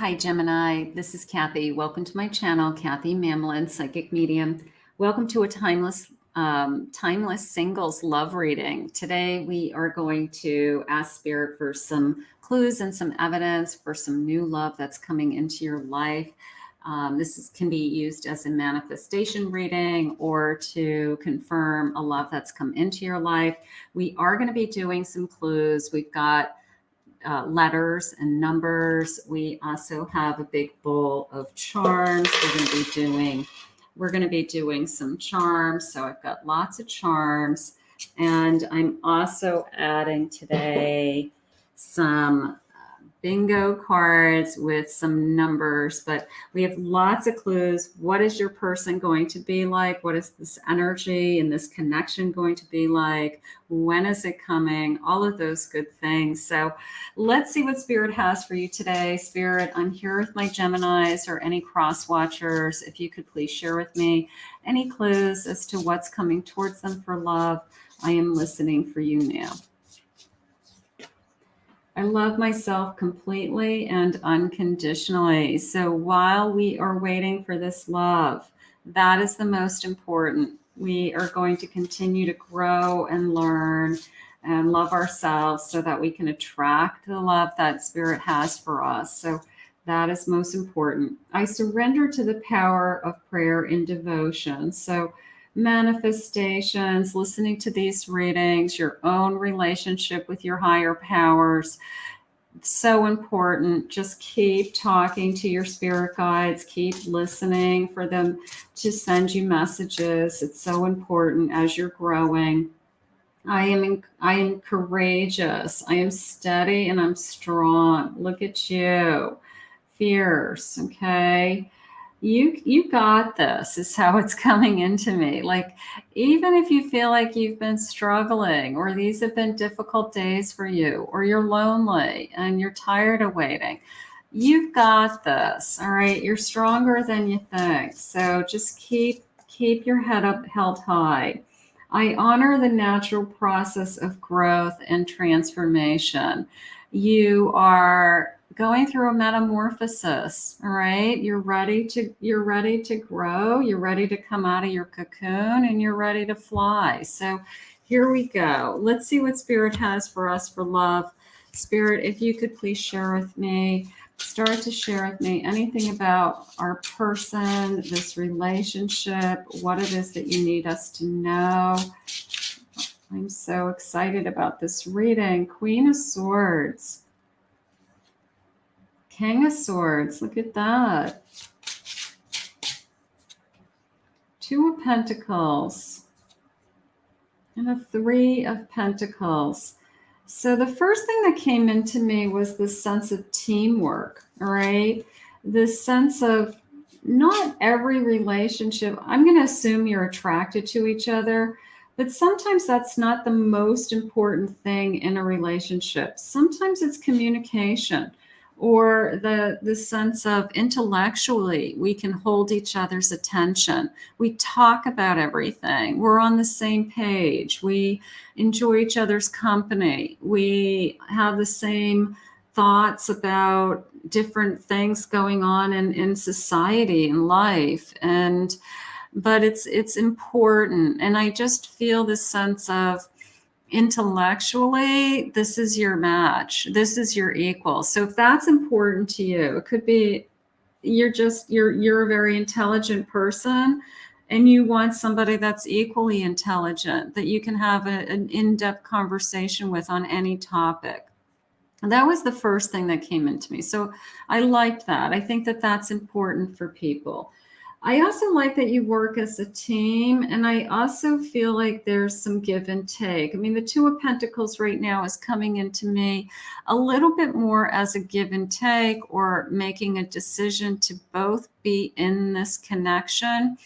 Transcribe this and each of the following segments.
Hi, Gemini. This is Kathy. Welcome to my channel, Kathy Mamlin, Psychic Medium. Welcome to a timeless singles love reading. Today, we are going to ask Spirit for some clues and some evidence for some new love that's coming into your life. Can be used as a manifestation reading or to confirm a love that's come into your life. We are going to be doing some clues. We've got letters and numbers. We also have a big bowl of charms. We're going to be doing some charms. So I've got lots of charms, and I'm also adding today some bingo cards with some numbers, but we have lots of clues. What is your person going to be like? What is this energy and this connection going to be like? When is it coming? All of those good things. So let's see what Spirit has for you today. Spirit, I'm here with my Geminis or any cross watchers. If you could please share with me any clues as to what's coming towards them for love. I am listening for you now. I love myself completely and unconditionally. So while we are waiting for this love, that is the most important. We are going to continue to grow and learn and love ourselves so that we can attract the love that Spirit has for us. So that is most important. I surrender to the power of prayer and devotion. So manifestations, listening to these readings, your own relationship with your higher powers. So important. Just keep talking to your spirit guides, keep listening for them to send you messages. It's so important as you're growing. I am courageous. I am steady and I'm strong. Look at you. Fierce, okay? You got this is how it's coming into me. Like, even if you feel like you've been struggling or these have been difficult days for you or you're lonely and you're tired of waiting, you've got this. All right. You're stronger than you think. So just keep your head up held high. I honor the natural process of growth and transformation. You are going through a metamorphosis. All right. You're ready to grow. You're ready to come out of your cocoon and you're ready to fly. So here we go. Let's see what Spirit has for us for love. Spirit, if you could please share with me, start to share with me anything about our person, this relationship, what it is that you need us to know. I'm so excited about this reading. Queen of Swords. King of Swords, look at that. Two of Pentacles and a Three of Pentacles. So the first thing that came into me was this sense of teamwork, all right? This sense of not every relationship, I'm going to assume you're attracted to each other, but sometimes that's not the most important thing in a relationship. Sometimes it's communication. Or the sense of intellectually, we can hold each other's attention. We talk about everything. We're on the same page. We enjoy each other's company. We have the same thoughts about different things going on in society and life. But it's important. And I just feel this sense of, intellectually, this is your match. This is your equal. So if that's important to you, it could be you're a very intelligent person and you want somebody that's equally intelligent that you can have an in-depth conversation with on any topic. And that was the first thing that came into me. So I liked that. I think that that's important for people. I also like that you work as a team, and I also feel like there's some give and take. I mean, the Two of Pentacles right now is coming into me a little bit more as a give and take, or making a decision to both be in this connection.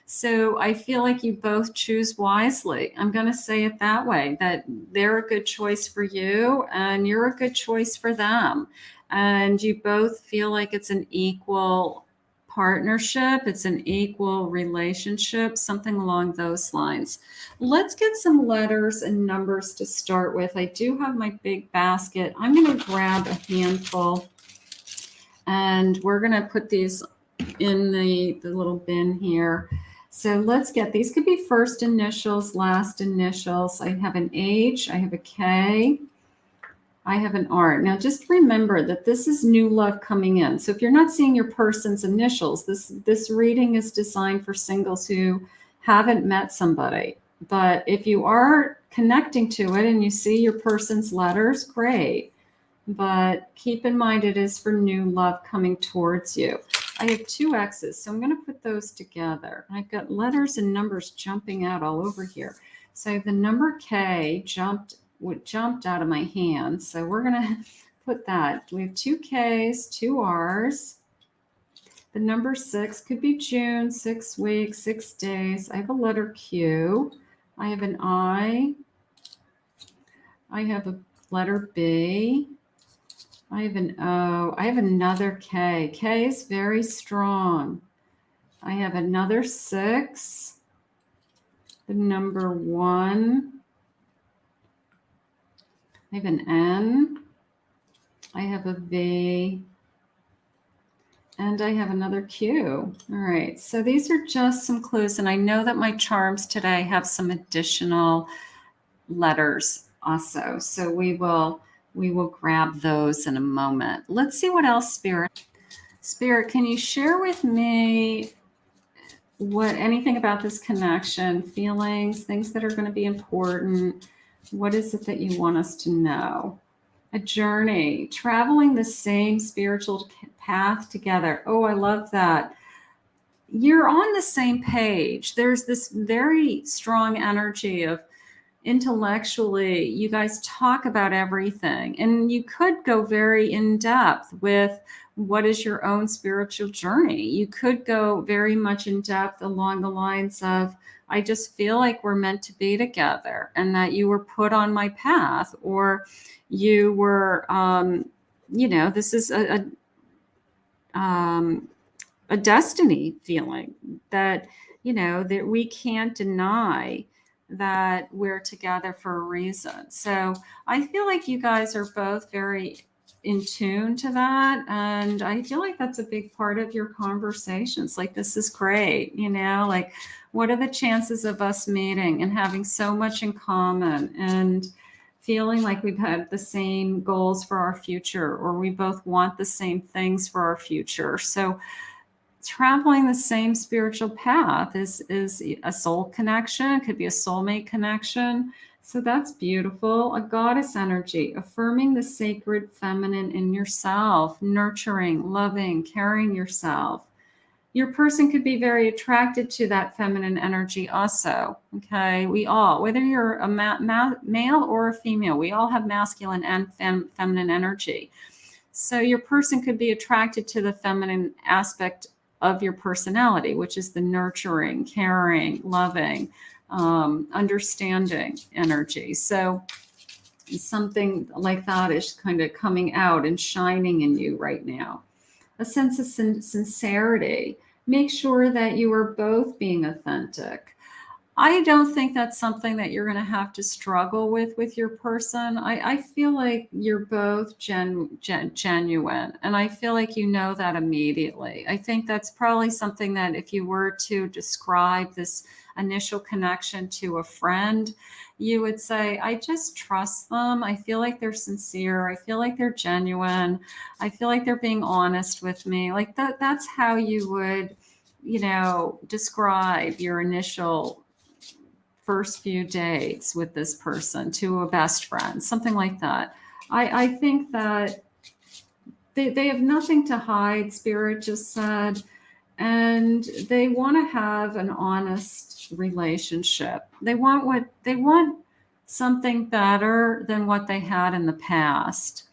So I feel like you both choose wisely. I'm going to say it that way, that they're a good choice for you and you're a good choice for them. And you both feel like it's an equal partnership, it's an equal relationship, something along those lines. Let's get some letters and numbers to start with. I do have my big basket. I'm going to grab a handful And we're going to put these in the little bin here. So let's get, these could be first initials, last initials. I have an H, I have a K, I have an R. Now just remember that this is new love coming in. So if you're not seeing your person's initials, this reading is designed for singles who haven't met somebody. But if you are connecting to it and you see your person's letters, great. But keep in mind it is for new love coming towards you. I have 2 X's, so I'm going to put those together. I've got letters and numbers jumping out all over here. So the number K jumped out of my hand. So we're going to put that. We have 2 Ks, 2 Rs. The number 6 could be June, 6 weeks, 6 days. I have a letter Q. I have an I. I have a letter B. I have an O. I have another K. K is very strong. I have another 6. The number 1. I have an N. I have a V. And I have another Q. All right. So these are just some clues. And I know that my charms today have some additional letters also. So we will grab those in a moment. Let's see what else, Spirit. Spirit, can you share with me anything about this connection, feelings, things that are going to be important? What is it that you want us to know? A journey, traveling the same spiritual path together. Oh, I love that. You're on the same page. There's this very strong energy of intellectually, you guys talk about everything, and you could go very in depth with what is your own spiritual journey. You could go very much in depth along the lines of, I just feel like we're meant to be together and that you were put on my path, or you were, this is a destiny feeling that, that we can't deny that we're together for a reason. So I feel like you guys are both very in tune to that. And I feel like that's a big part of your conversations. Like, this is great. Like, what are the chances of us meeting and having so much in common and feeling like we've had the same goals for our future, or we both want the same things for our future. So traveling the same spiritual path is a soul connection. It could be a soulmate connection. So that's beautiful. A goddess energy, affirming the sacred feminine in yourself, nurturing, loving, caring yourself. Your person could be very attracted to that feminine energy also. Okay. We all, whether you're a male or a female, we all have masculine and feminine energy. So your person could be attracted to the feminine aspect of your personality, which is the nurturing, caring, loving, understanding energy. So something like that is kind of coming out and shining in you right now. A sense of sincerity. Make sure that you are both being authentic. I don't think that's something that you're going to have to struggle with your person. I feel like you're both genuine, and I feel like you know that immediately. I think that's probably something that if you were to describe this initial connection to a friend, you would say, I just trust them. I feel like they're sincere. I feel like they're genuine. I feel like they're being honest with me. Like that's how you would, describe your initial first few dates with this person to a best friend, something like that. I think that they have nothing to hide, Spirit just said, and they want to have an honest relationship. They want something better than what they had in the past.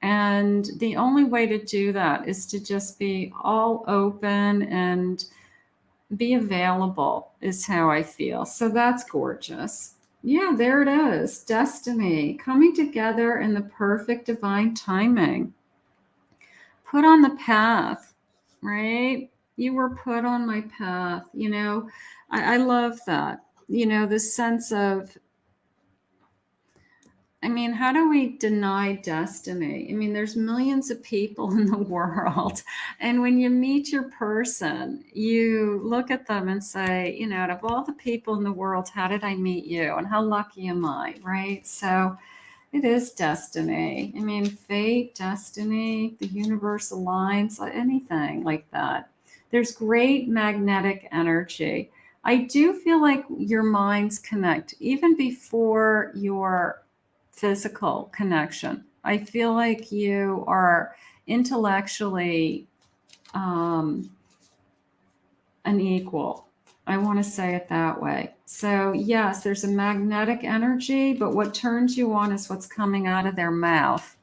And the only way to do that is to just be all open and be available, is how I feel. So that's gorgeous. Yeah, there it is. Destiny coming together in the perfect divine timing. Put on the path, right? You were put on my path. I love that. The sense of I mean, how do we deny destiny? I mean, there's millions of people in the world. And when you meet your person, you look at them and say, you know, out of all the people in the world, how did I meet you? And how lucky am I? Right? So it is destiny. I mean, fate, destiny, the universe aligns, anything like that. There's great magnetic energy. I do feel like your minds connect even before your physical connection. I feel like you are intellectually um, an equal. I want to say it that way. So, yes, there's a magnetic energy, but what turns you on is what's coming out of their mouth.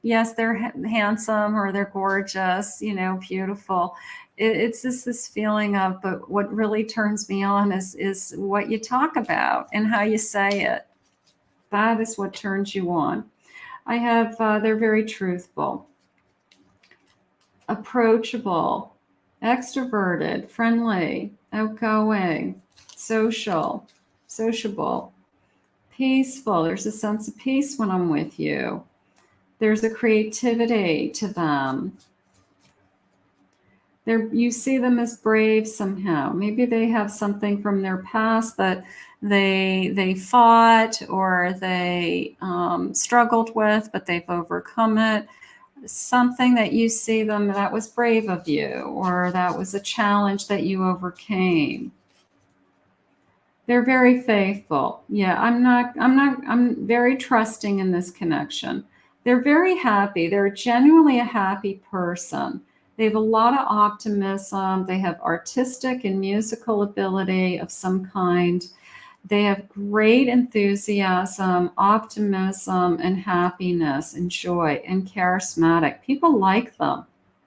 Yes, they're handsome or they're gorgeous, you know, beautiful. It's just this feeling of, but what really turns me on is what you talk about and how you say it. That is what turns you on. I have, they're very truthful, approachable, extroverted, friendly, outgoing, social, sociable, peaceful. There's a sense of peace when I'm with you. There's a creativity to them. You see them as brave somehow. Maybe they have something from their past that they fought or they struggled with, but they've overcome it. Something that you see them that was brave of you, or that was a challenge that you overcame. They're very faithful. Yeah, I'm very trusting in this connection. They're very happy. They're genuinely a happy person. They have a lot of optimism. They have artistic and musical ability of some kind. They have great enthusiasm, optimism, and happiness and joy and charismatic. People like them.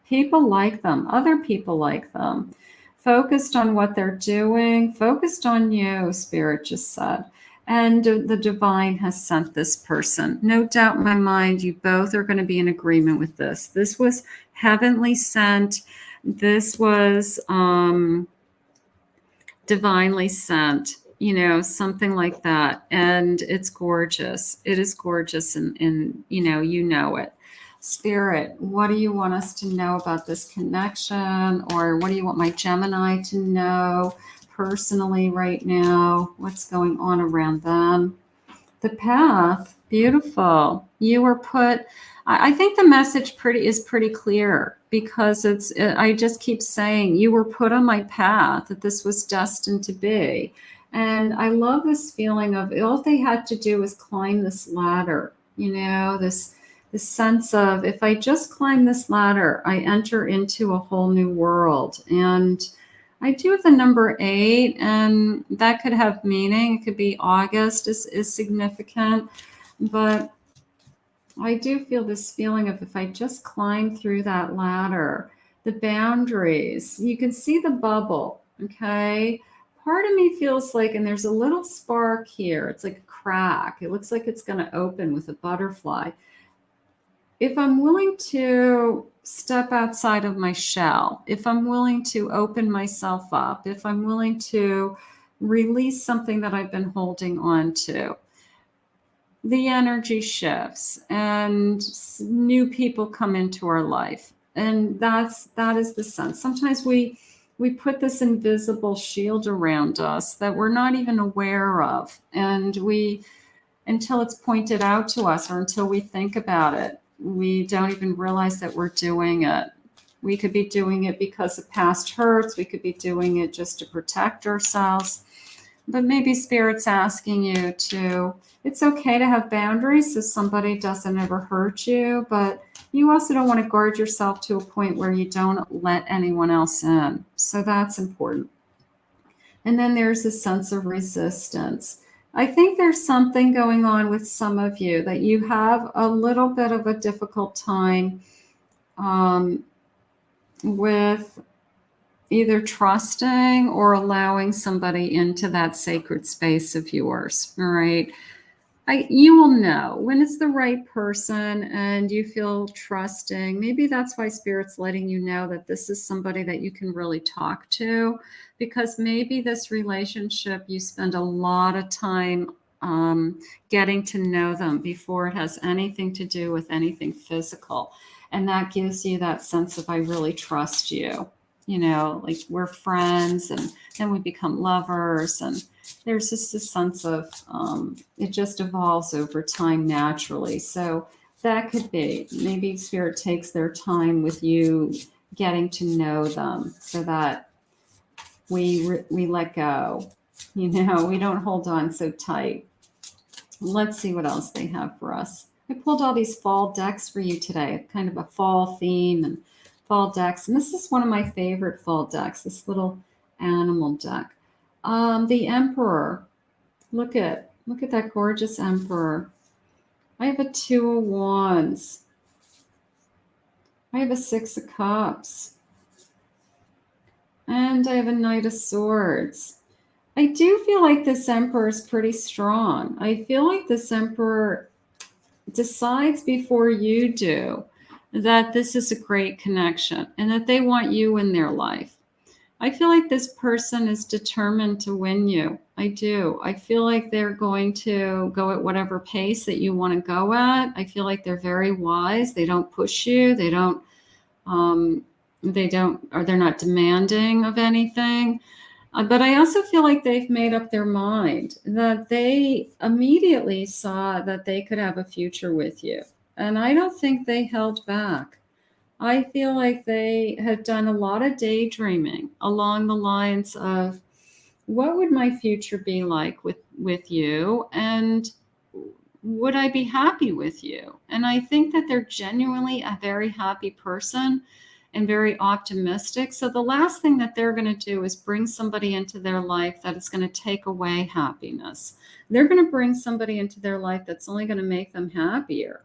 People like them. Other people like them. Focused on what they're doing, focused on you, Spirit just said. And the divine has sent this person. No doubt in my mind, you both are going to be in agreement with this. This was heavenly sent. This was divinely sent, you know, something like that. And it's gorgeous. It is gorgeous. And you know it. Spirit, what do you want us to know about this connection? Or what do you want my Gemini to know personally right now? What's going on around them? The path, beautiful. You were put. I think the message is pretty clear because I just keep saying you were put on my path, that this was destined to be. And I love this feeling of all they had to do was climb this ladder, you know, this sense of if I just climb this ladder, I enter into a whole new world. And I do have the number 8, and that could have meaning. It could be August is significant, but I do feel this feeling of if I just climb through that ladder, the boundaries, you can see the bubble, okay? Part of me feels like, and there's a little spark here, it's like a crack. It looks like it's going to open with a butterfly. If I'm willing to step outside of my shell, if I'm willing to open myself up, if I'm willing to release something that I've been holding on to, the energy shifts and new people come into our life. And that is the sense. Sometimes we put this invisible shield around us that we're not even aware of. And until it's pointed out to us or until we think about it, we don't even realize that we're doing it. We could be doing it because of past hurts. We could be doing it just to protect ourselves. But maybe Spirit's asking you it's okay to have boundaries so somebody doesn't ever hurt you, but you also don't want to guard yourself to a point where you don't let anyone else in. So that's important. And then there's a sense of resistance. I think there's something going on with some of you that you have a little bit of a difficult time with either trusting or allowing somebody into that sacred space of yours. All right. You will know when it's the right person and you feel trusting. Maybe that's why Spirit's letting you know that this is somebody that you can really talk to, because maybe this relationship, you spend a lot of time getting to know them before it has anything to do with anything physical. And that gives you that sense of, I really trust you. You know, like we're friends, and then we become lovers. And there's just a sense of, it just evolves over time naturally. So that could be, maybe Spirit takes their time with you getting to know them so that we let go. You know, we don't hold on so tight. Let's see what else they have for us. I pulled all these fall decks for you today, kind of a fall theme and fall decks. And this is one of my favorite fall decks, this little animal deck. The Emperor. Look at that gorgeous Emperor. I have a Two of Wands. I have a Six of Cups. And I have a Knight of Swords. I do feel like this Emperor is pretty strong. I feel like this Emperor decides before you do that this is a great connection and that they want you in their life. I feel like this person is determined to win you. I do. I feel like they're going to go at whatever pace that you want to go at. I feel like they're very wise. They don't push you. They're not demanding of anything. But I also feel like they've made up their mind, that they immediately saw that they could have a future with you. And I don't think they held back. I feel like they had done a lot of daydreaming along the lines of, what would my future be like with you? And would I be happy with you? And I think that they're genuinely a very happy person and very optimistic. So the last thing that they're going to do is bring somebody into their life that is going to take away happiness. They're going to bring somebody into their life that's only going to make them happier.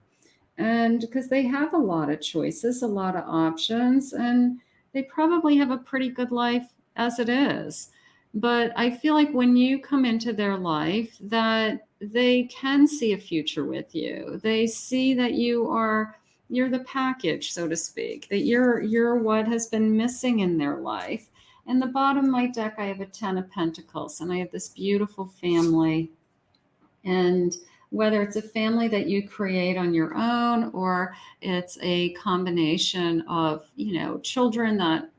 And because they have a lot of choices, a lot of options, and they probably have a pretty good life as it is. But I feel like when you come into their life, that they can see a future with you. They see that you're the package, so to speak, that you're what has been missing in their life. And the bottom of my deck, I have a 10 of Pentacles, and I have this beautiful family. And whether it's a family that you create on your own, or it's a combination of, children that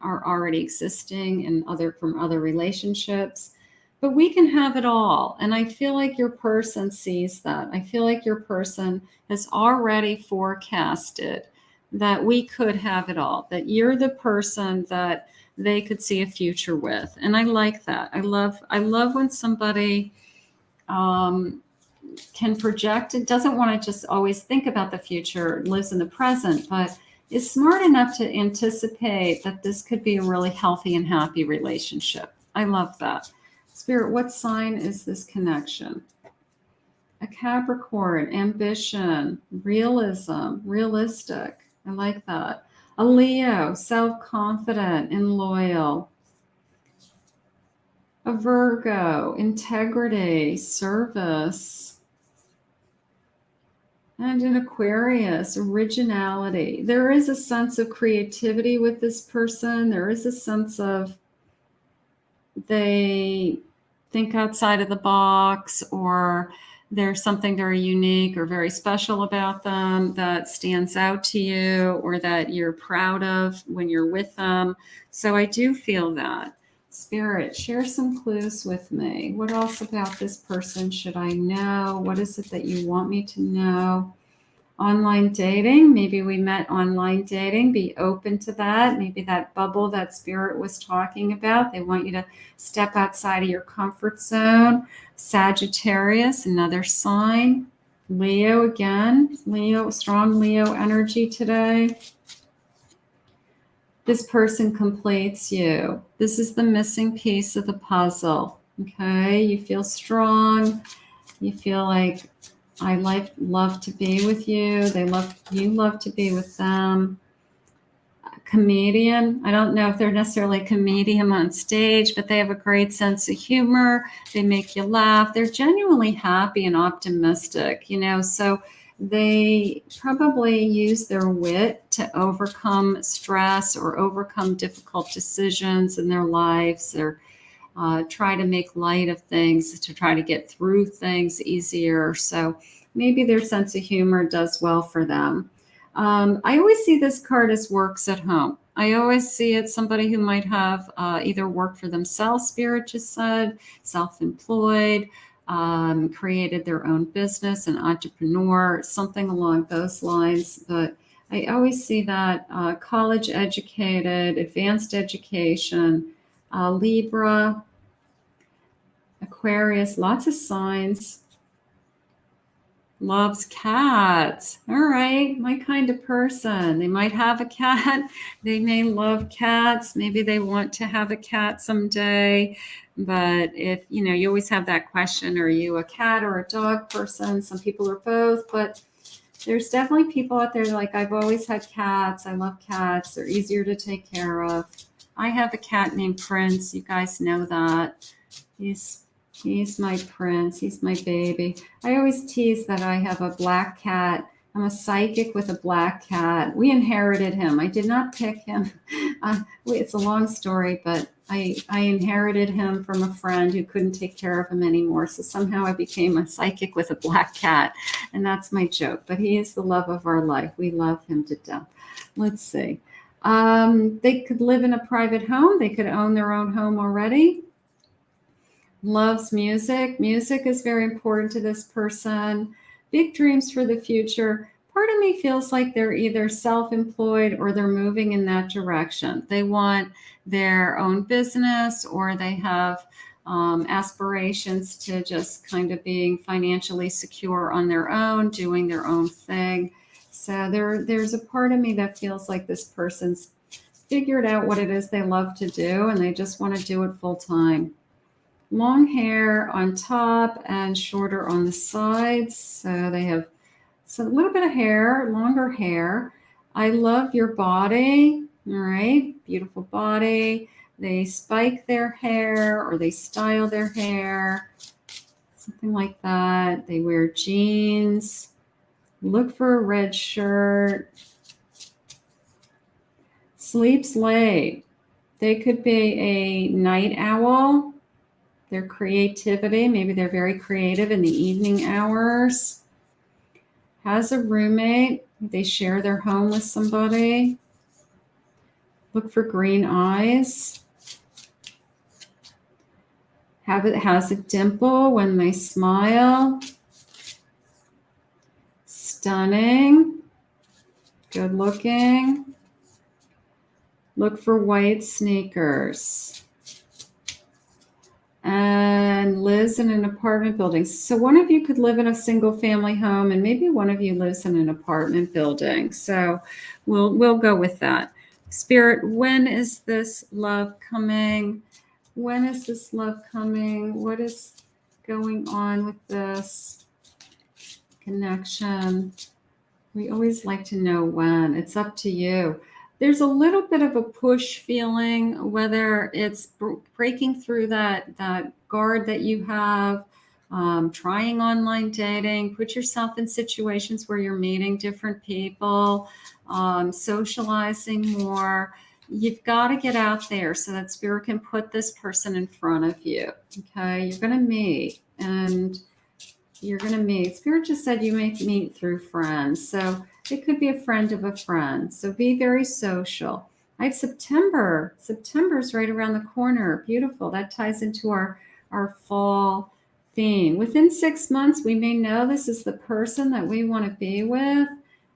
are already existing and from other relationships, but we can have it all. And I feel like your person sees that. I feel like your person has already forecasted that we could have it all, that you're the person that they could see a future with. And I like that. I love when somebody can project. It doesn't want to just always think about the future, lives in the present, but is smart enough to anticipate that this could be a really healthy and happy relationship. I love that. Spirit, what sign is this connection? A Capricorn, ambition, realism, realistic. I like that. A Leo, self-confident and loyal. A Virgo, integrity, service. And an Aquarius, originality. There is a sense of creativity with this person. There is a sense of they think outside of the box, or there's something very unique or very special about them that stands out to you, or that you're proud of when you're with them. So I do feel that. Spirit, share some clues with me. What else about this person should I know? What is it that you want me to know? Online dating. Maybe we met online dating. Be open to that. Maybe that bubble that Spirit was talking about. They want you to step outside of your comfort zone. Sagittarius, another sign. Leo again. Leo, strong Leo energy today. This person completes you. This is the missing piece of the puzzle. Okay, you feel strong. You feel like love to be with you. You love to be with them. A comedian. I don't know if they're necessarily a comedian on stage, but they have a great sense of humor. They make you laugh. They're genuinely happy and optimistic, so they probably use their wit to overcome stress or overcome difficult decisions in their lives. try to make light of things, to try to get through things easier. So maybe their sense of humor does well for them. I always see this card as works at home. I always see it somebody who might have either worked for themselves, Spirit just said, self-employed, created their own business, an entrepreneur, something along those lines. But I always see that college educated, advanced education, Libra, Aquarius, lots of signs. Loves cats. All right, my kind of person. They might have a cat. They may love cats. Maybe they want to have a cat someday. But if, you always have that question, are you a cat or a dog person? Some people are both, but there's definitely people out there like, I've always had cats. I love cats. They're easier to take care of. I have a cat named Prince. You guys know that. He's my prince. He's my baby. I always tease that I have a black cat. I'm a psychic with a black cat. We inherited him. I did not pick him. It's a long story, but I inherited him from a friend who couldn't take care of him anymore. So somehow I became a psychic with a black cat. And that's my joke. But he is the love of our life. We love him to death. Let's see. They could live in a private home. They could own their own home already. Loves music. Music is very important to this person. Big dreams for the future. Part of me feels like they're either self-employed or they're moving in that direction. They want their own business, or they have aspirations to just kind of being financially secure on their own, doing their own thing. So there's a part of me that feels like this person's figured out what it is they love to do, and they just want to do it full time. Long hair on top and shorter on the sides. So they have a little bit of hair, longer hair. I love your body. All right, beautiful body. They spike their hair or they style their hair, something like that. They wear jeans. Look for a red shirt. Sleeps late. They could be a night owl. Their creativity, maybe they're very creative in the evening hours. Has a roommate. They share their home with somebody. Look for green eyes. Has a dimple when they smile. Stunning. Good looking. Look for white sneakers. And lives in an apartment building. So one of you could live in a single family home, and maybe one of you lives in an apartment building. So we'll go with that. Spirit, when is this love coming? When is this love coming? What is going on with this connection? We always like to know when. It's up to you. There's a little bit of a push feeling, whether it's breaking through that guard that you have, trying online dating, put yourself in situations where you're meeting different people, socializing more. You've got to get out there so that Spirit can put this person in front of you. Okay, you're going to meet, and you're going to meet. Spirit just said you may meet through friends. So it could be a friend of a friend. So be very social. I have September. September's right around the corner. Beautiful. That ties into our fall theme. Within 6 months, we may know this is the person that we want to be with.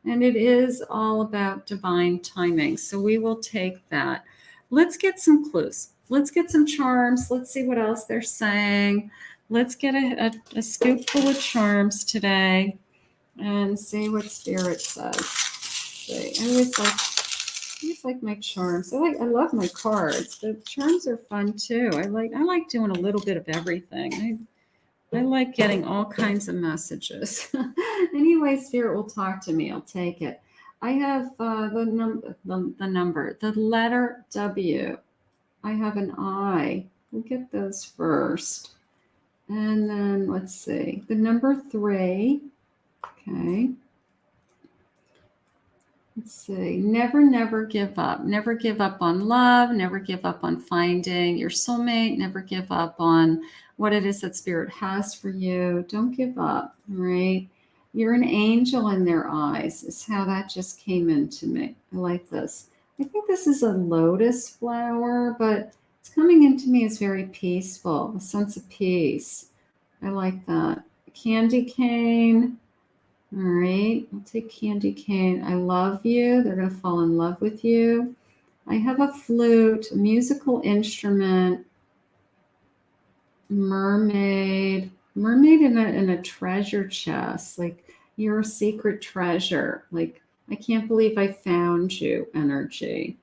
And it is all about divine timing. So we will take that. Let's get some clues. Let's get some charms. Let's see what else they're saying. Let's get a scoop full of charms today and see what Spirit says. I always like my charms. I love my cards. The charms are fun too. I like doing a little bit of everything. I like getting all kinds of messages. Anyway, Spirit will talk to me. I'll take it. I have the letter W. I have an I. We'll get those first. And then let's see, the number 3. Okay. Let's see. Never give up. Never give up on love. Never give up on finding your soulmate. Never give up on what it is that spirit has for you. Don't give up, right? You're an angel in their eyes, is how that just came into me. I like this. I think this is a lotus flower, but it's coming into me as very peaceful, a sense of peace. I like that. Candy cane. All right, I'll take candy cane. I love you. They're going to fall in love with you. I have a flute, a musical instrument, mermaid, mermaid in a treasure chest. Like you're a secret treasure. Like I can't believe I found you energy.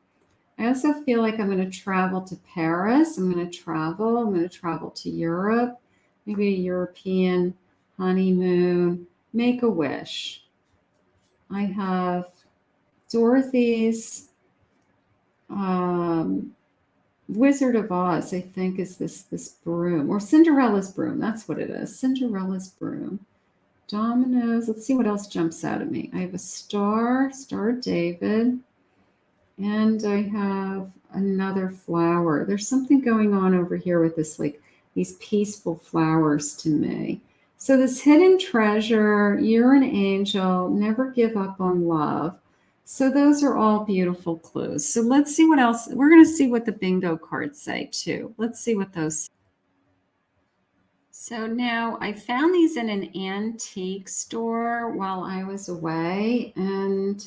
I also feel like I'm going to travel to Paris. I'm going to travel. I'm going to travel to Europe, maybe a European honeymoon. Make a wish. I have Dorothy's Wizard of Oz, I think, is this broom, or Cinderella's broom. That's what it is. Cinderella's broom. Dominoes. Let's see what else jumps out at me. I have a Star of David, and I have another flower. There's something going on over here with this, like these peaceful flowers to me. So this hidden treasure, you're an angel, never give up on love. So those are all beautiful clues. So let's see what else. We're going to see what the bingo cards say too. Let's see what those say. So now I found these in an antique store while I was away, and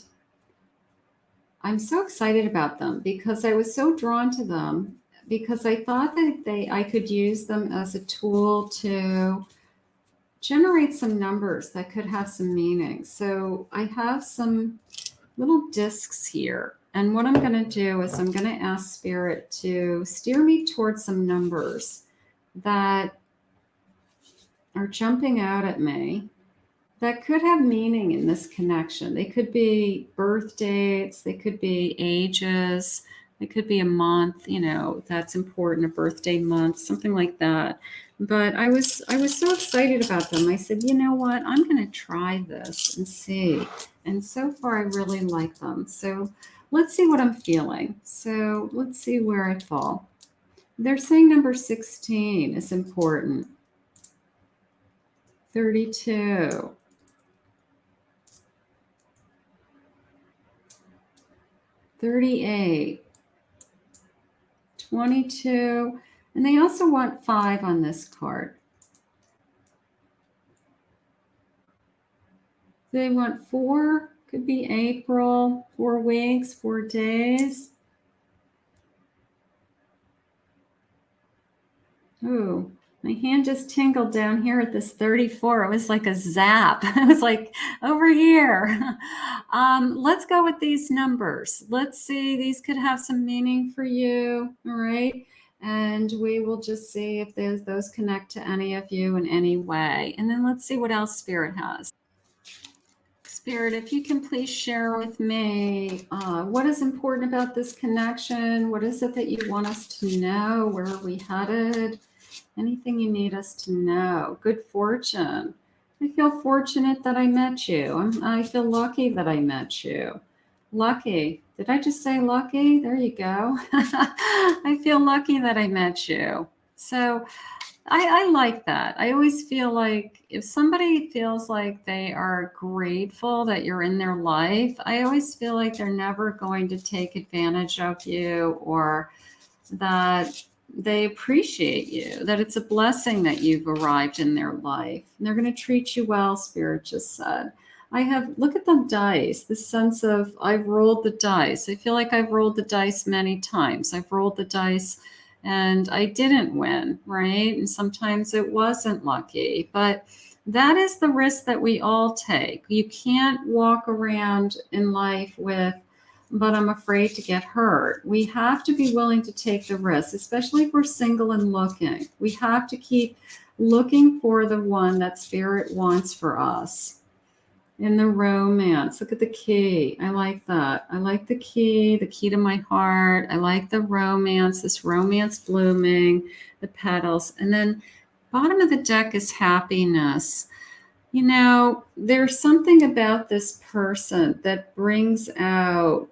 I'm so excited about them because I was so drawn to them because I thought that I could use them as a tool to generate some numbers that could have some meaning. So I have some little discs here. And what I'm going to do is I'm going to ask Spirit to steer me towards some numbers that are jumping out at me that could have meaning in this connection. They could be birth dates, they could be ages, it could be a month, that's important, a birthday month, something like that. But I was so excited about them. I said, you know what? I'm going to try this and see. And so far, I really like them. So let's see what I'm feeling. So let's see where I fall. They're saying number 16 is important. 32. 38. 22. And they also want 5 on this card. They want 4, could be April, 4 weeks, 4 days. Ooh, my hand just tingled down here at this 34. It was like a zap. It was like over here. Let's go with these numbers. Let's see, these could have some meaning for you. All right. And we will just see if those connect to any of you in any way. And then let's see what else Spirit has. Spirit, if you can please share with me what is important about this connection. What is it that you want us to know? Where are we headed? Anything you need us to know. Good fortune. I feel fortunate that I met you. I feel lucky that I met you. Lucky. Did I just say lucky? There you go. I feel lucky that I met you. So I like that. I always feel like if somebody feels like they are grateful that you're in their life, I always feel like they're never going to take advantage of you, or that they appreciate you, that it's a blessing that you've arrived in their life. And they're going to treat you well, Spirit just said. Look at the dice, the sense of I've rolled the dice. I feel like I've rolled the dice many times. I've rolled the dice and I didn't win, right? And sometimes it wasn't lucky, but that is the risk that we all take. You can't walk around in life with, but I'm afraid to get hurt. We have to be willing to take the risk, especially if we're single and looking. We have to keep looking for the one that Spirit wants for us. In the romance, look at the key. I like that. I like the key to my heart. I like the romance, this romance blooming, the petals. And then bottom of the deck is happiness. You know, there's something about this person that brings out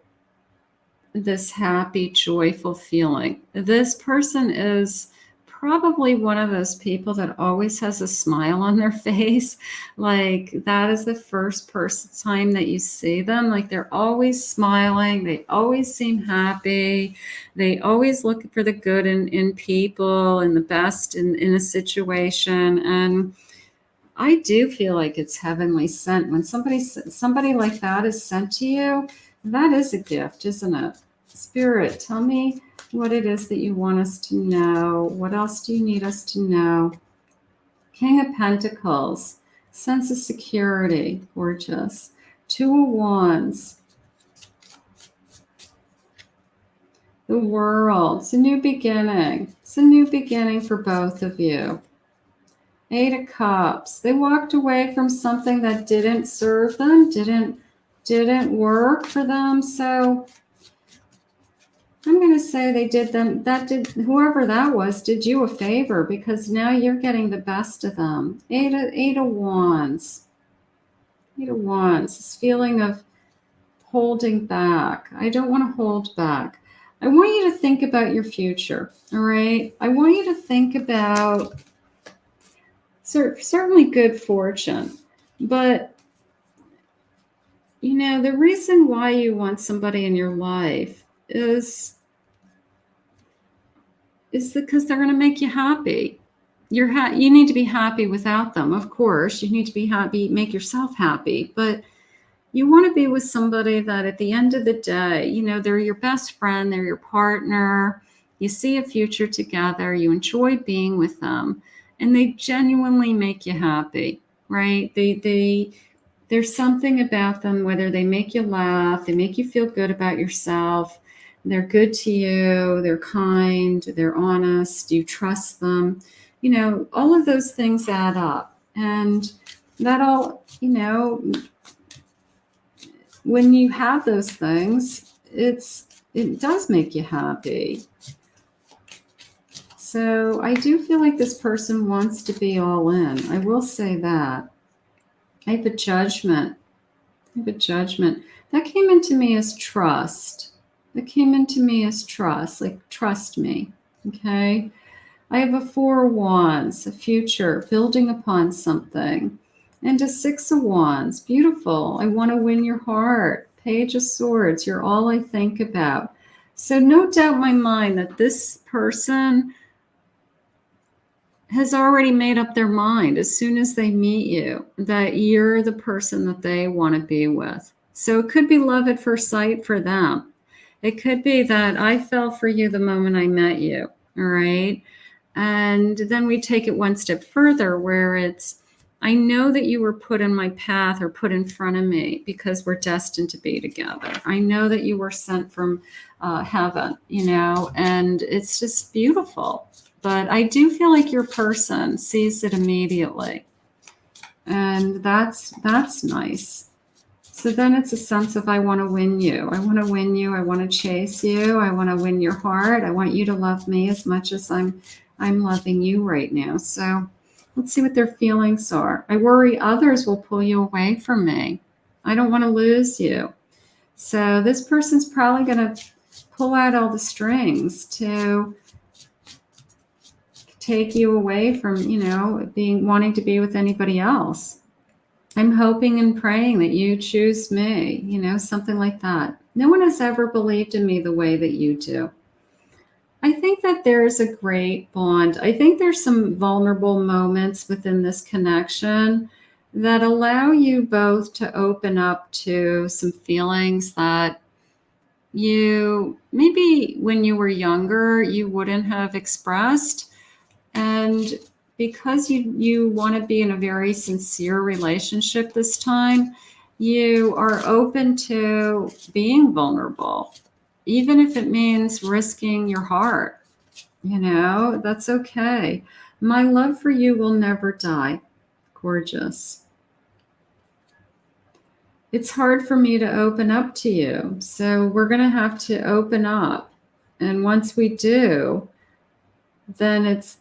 this happy, joyful feeling. This person is probably one of those people that always has a smile on their face. Like that is the first person time that you see them. Like they're always smiling. They always seem happy. They always look for the good in people and the best in a situation. And I do feel like it's heavenly sent. When somebody like that is sent to you, that is a gift, isn't it? Spirit, tell me what it is that you want us to know. What else do you need us to know? King of Pentacles, sense of security, gorgeous. Two of Wands, the World. It's a new beginning. It's a new beginning for both of you. Eight of Cups. They walked away from something that didn't serve them, didn't work for them. So I'm going to say whoever that was did you a favor, because now you're getting the best of them. Eight of Wands. Eight of Wands. This feeling of holding back. I don't want to hold back. I want you to think about your future. All right. I want you to think about certainly good fortune, but you know, the reason why you want somebody in your life is because they're going to make you happy. You need to be happy without them. Of course, you need to be happy, make yourself happy, but you want to be with somebody that at the end of the day, you know, they're your best friend, they're your partner, you see a future together, you enjoy being with them, and they genuinely make you happy, right? There's something about them, whether they make you laugh, they make you feel good about yourself, they're good to you, they're kind, they're honest, you trust them. You know, all of those things add up. And that all, you know, when you have those things, it does make you happy. So I do feel like this person wants to be all in. I will say that. I have a judgment. That came into me as trust. Like trust me. Okay. I have a Four of Wands, a future, building upon something. And a Six of Wands, beautiful. I want to win your heart. Page of Swords, you're all I think about. So no doubt in my mind that this person has already made up their mind as soon as they meet you, that you're the person that they want to be with. So it could be love at first sight for them. It could be that I fell for you the moment I met you, all right? And then we take it one step further where it's, I know that you were put in my path or put in front of me because we're destined to be together. I know that you were sent from heaven, you know, and it's just beautiful. But I do feel like your person sees it immediately. And that's nice. So then it's a sense of, I want to win you. I want to win you. I want to chase you. I want to win your heart. I want you to love me as much as I'm loving you right now. So let's see what their feelings are. I worry others will pull you away from me. I don't want to lose you. So this person's probably going to pull out all the strings to take you away from, you know, wanting to be with anybody else. I'm hoping and praying that you choose me, you know, something like that. No one has ever believed in me the way that you do. I think that there's a great bond. I think there's some vulnerable moments within this connection that allow you both to open up to some feelings that you maybe when you were younger you wouldn't have expressed. And because you want to be in a very sincere relationship this time, you are open to being vulnerable, even if it means risking your heart. You know, that's okay. My love for you will never die. Gorgeous. It's hard for me to open up to you. So we're going to have to open up. And once we do, then it's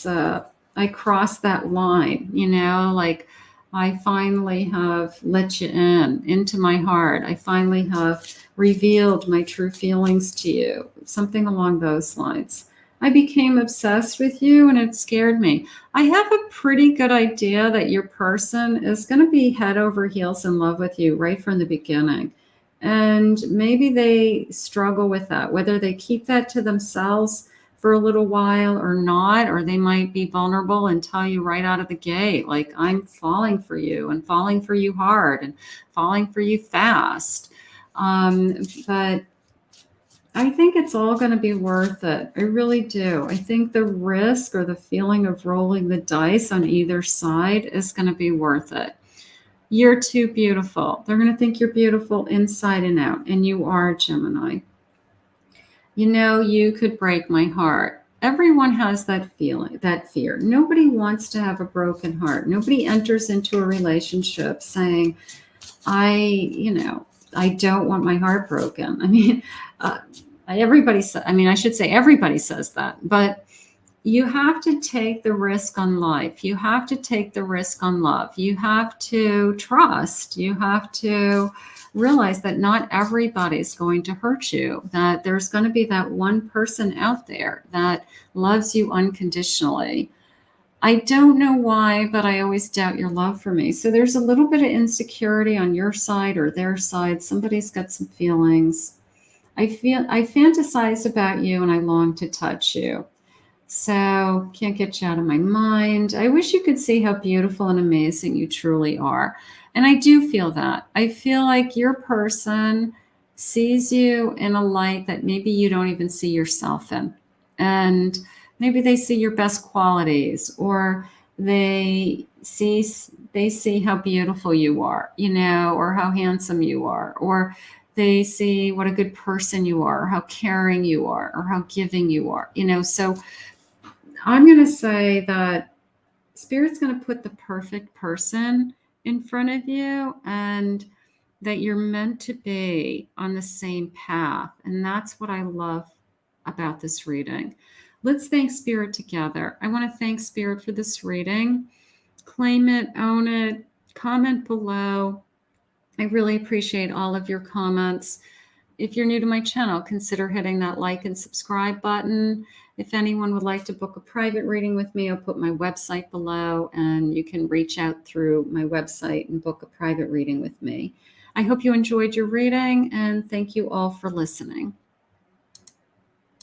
I cross that line, you know, like I finally have let you into my heart. I finally have revealed my true feelings to you. Something along those lines. I became obsessed with you and it scared me. I have a pretty good idea that your person is going to be head over heels in love with you right from the beginning. And maybe they struggle with that, whether they keep that to themselves for a little while or not, or they might be vulnerable and tell you right out of the gate, like, I'm falling for you and falling for you hard and falling for you fast. But I think it's all going to be worth it. I really do. I think the risk or the feeling of rolling the dice on either side is going to be worth it. You're too beautiful. They're going to think you're beautiful inside and out, and you are, Gemini. You know, you could break my heart. Everyone has that feeling, that fear. Nobody wants to have a broken heart. Nobody enters into a relationship saying, I don't want my heart broken. I mean, uh, I should say everybody says that, but you have to take the risk on life. You have to take the risk on love. You have to trust. You have to realize that not everybody's going to hurt you, that there's going to be that one person out there that loves you unconditionally. I don't know why, but I always doubt your love for me. So there's a little bit of insecurity on your side or their side. Somebody's got some feelings. I fantasize about you and I long to touch you. So can't get you out of my mind. I wish you could see how beautiful and amazing you truly are. And I do feel that. I feel like your person sees you in a light that maybe you don't even see yourself in. And maybe they see your best qualities, or they see they see how beautiful you are, or how handsome you are, or they see what a good person you are, or how caring you are, or how giving you are. So I'm going to say that Spirit's going to put the perfect person in front of you, and that you're meant to be on the same path. And that's what I love about this reading. Let's thank Spirit together. I want to thank Spirit for this reading. Claim it, own it, comment below. I really appreciate all of your comments. If you're new to my channel, consider hitting that like and subscribe button. If anyone would like to book a private reading with me, I'll put my website below, and you can reach out through my website and book a private reading with me. I hope you enjoyed your reading, and thank you all for listening.